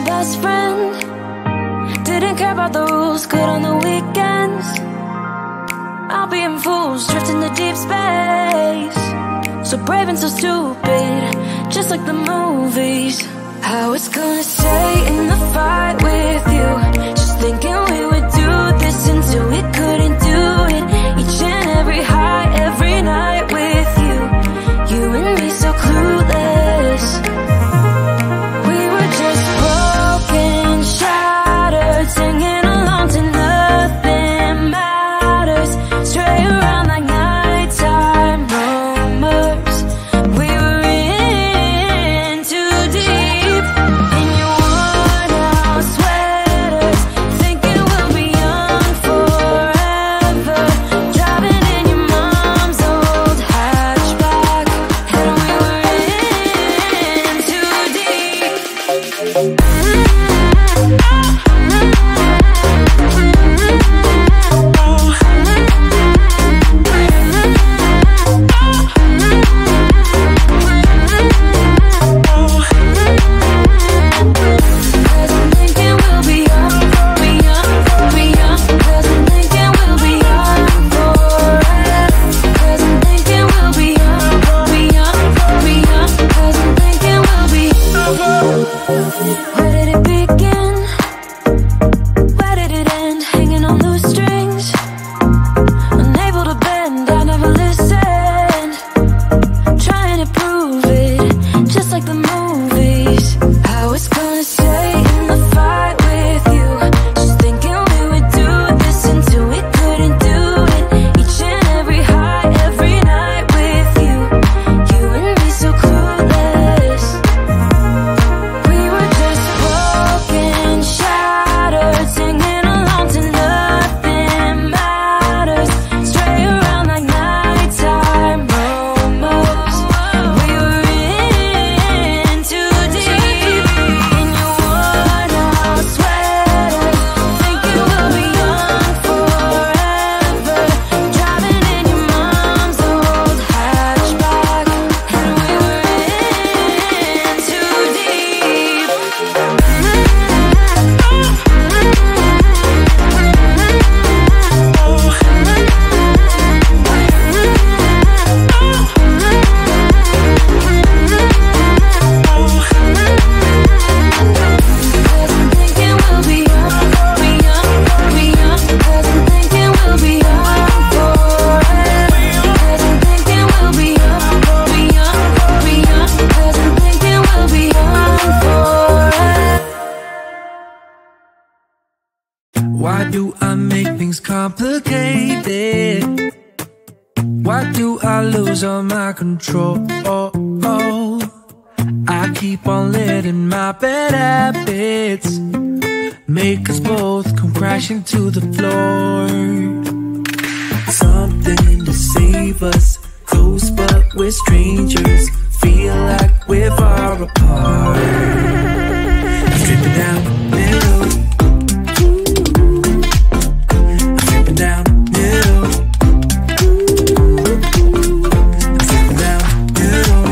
best friend. Didn't care about the rules, good on the weekends. I'll be in fools, drifting to deep space. So brave and so stupid, just like the movies. I was gonna stay in the fight with you, just thinking we would do this until we couldn't do it. Each and every high, every night with you. You and me so clueless. We were just broken, shattered, singing along to nothing matters. Stray around like nighttime rumors. We were in too deep. In your worn out sweaters, thinking we'll be young forever. Driving in your mom's old hatchback, and we were in too deep. Cause I'm thinking we'll be young, be young, be young. Cause I'm thinking we'll be young forever. Cause I'm thinking we'll be young, be young, be young. Cause I'm thinking we'll be. Where did it begin? Where did it end? Hanging on loose strings, unable to bend. I never listened, trying to prove it, just like the movies. I was gonna stay in the fight with you, just thinking we would do this until we couldn't do it. Each and every high, every night with you. You and me so clueless. We were just broken, shattered, singing along to nothing matters. Stray around like nighttime rumors. We were in too deep. In your worn out sweaters, thinking we'll be young forever. Driving in your mom's old hatchback, and we were in too deep. Cause I'm thinking we'll be young, be young, be young. Cause I'm thinking we'll be young forever. Cause I'm thinking we'll be young, be young, be young. Cause I'm thinking we'll be young forever. Why do I make things complicated? Why do I lose all my control? I keep on letting my bad habits make us both come crashing to the floor. Something to save us, close but we're strangers. Feel like we're far apart. Stripping down middle, stripping down middle, stripping down middle.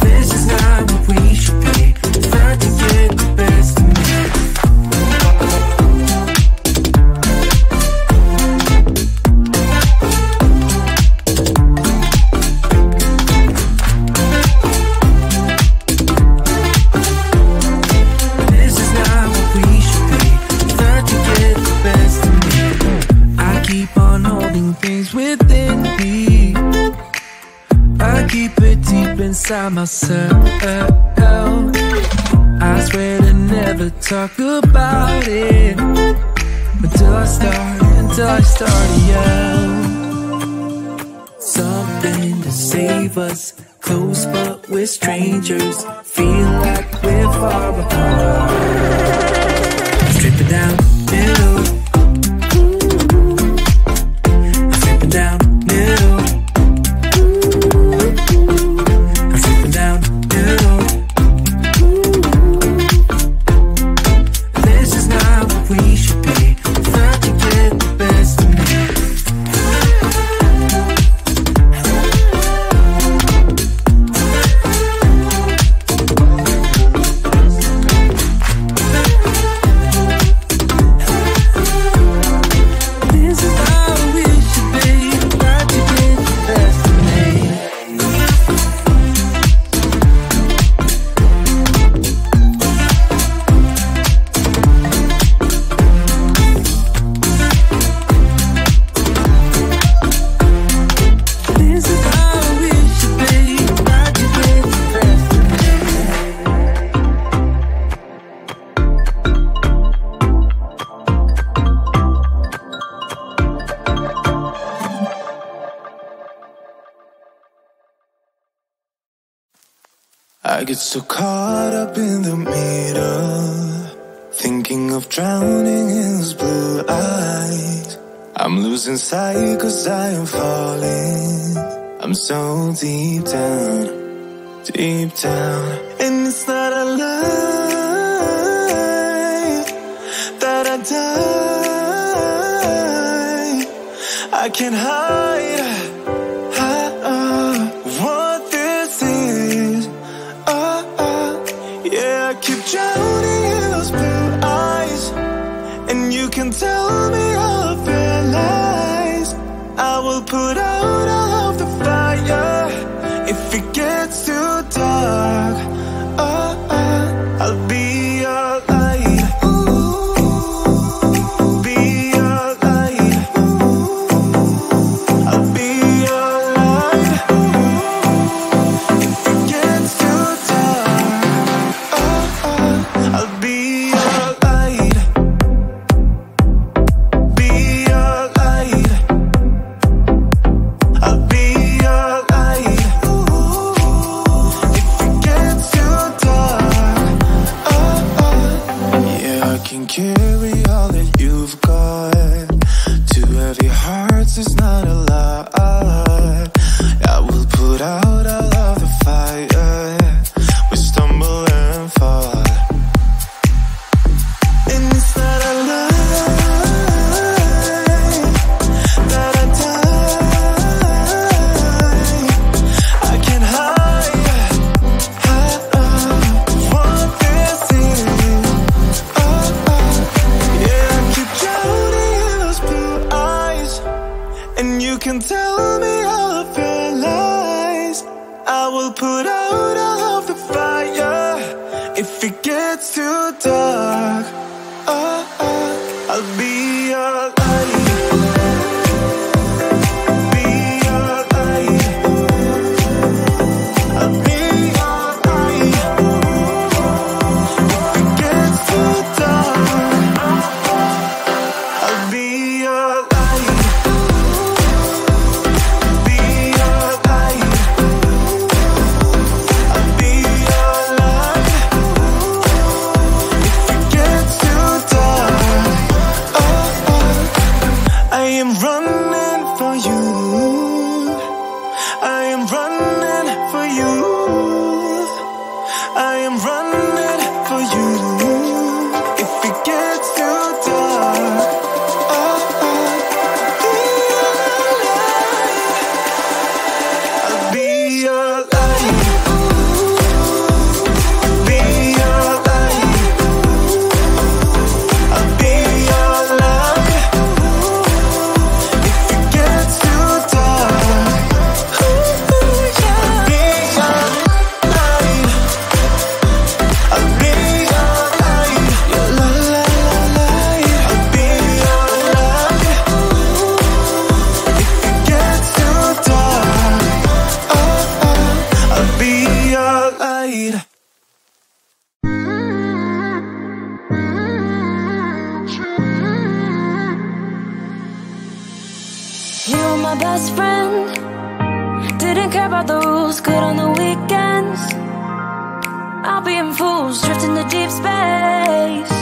This is not what we should be. Start to get the best of me. This is not what we should be. Start to get the best of me. I keep on holding things within me. I keep it deep inside myself. I swear to never talk about it until I start to yell. Something to save us, close but we're strangers. Feel like we're far apart. Stripping down middle, stripping down middle, stripping down middle. This is not what we should be. Start to get the best of me. get so caught up in the middle, thinking of drowning in his blue eyes. I'm losing sight 'cause I am falling. I'm so deep down, and it's not a lie that I die. I can't hide what this is. Yeah, I keep drowning in those blue eyes, and you can tell me all of your lies. I will put out all of the fire if it gets too dark. I'll be your light. Be your light. I'll be your light. If it gets too dark, I'll be your light. Be your light. I'll be your light. If it gets too dark, yeah, I can carry all that you've got. Two heavy hearts is not a lot. I will put out all of the fire. We stumble and fall, and it's not a lie that I die. I can't hide what this is. Yeah, I keep drowning in those blue eyes, and you can tell me all of your lies. I will put out all of the fire if it gets too dark. I'll be your light. Be your light. I'll be your light. If it gets too dark, I'll be your light. Be your light. I'll be your light. If it gets too dark, I am running for you. I am running for you. I am running for you. If it gets too dark, I'll be your light. Be your light. I'll be your light. If it gets too dark, I'll be your light. I'll be your light. Your light. I'll be your light. If it gets too dark, I'll be your light. You were my best friend. Didn't care about the rules, good on the weekends. I'll be in fools, drifting to deep space.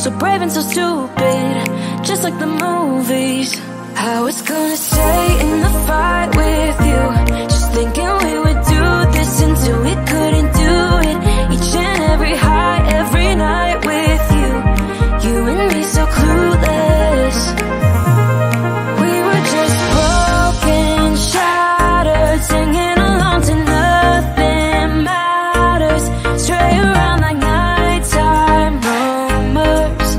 So brave and so stupid, just like the movies. I was gonna stay in the fight with you, just thinking we would do this until we couldn't do it. Each and every high, every night with you. You and me so clueless. We were just broken, shattered, singing along to nothing matters. Stray around like nighttime rumors.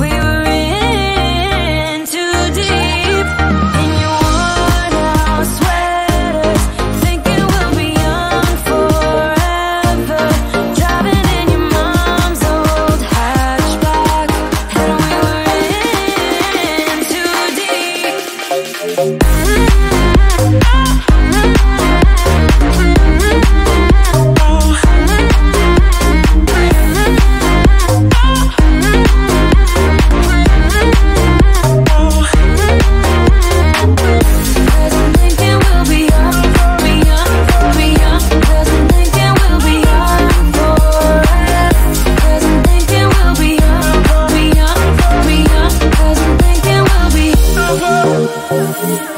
We were in too deep. In your worn-out sweaters, thinking we'll be young forever. Driving in your mom's old hatchback, and we were in too deep. Doesn't thinking we'll be young, be young. Doesn't thinking we'll be young. love you.